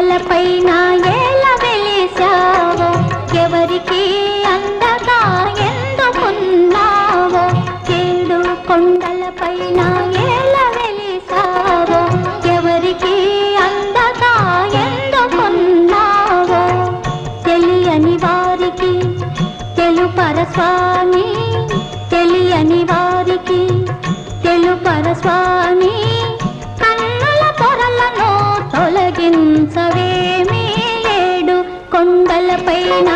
కొండలపైన ఏల వెలిసావో ఎవరికి అందగా ఎందుకున్నావో ఏడు కొండలపైన ఏల వెలిసావో ఎవరికి అందగా ఎందుకున్నావో తెలియని వారికి తెలుపర స్వామి తెలియని వారికి తెలుపర స్వామి కన్నుల పొరలను తొలగించవేమీ ఏడు కొండలపైన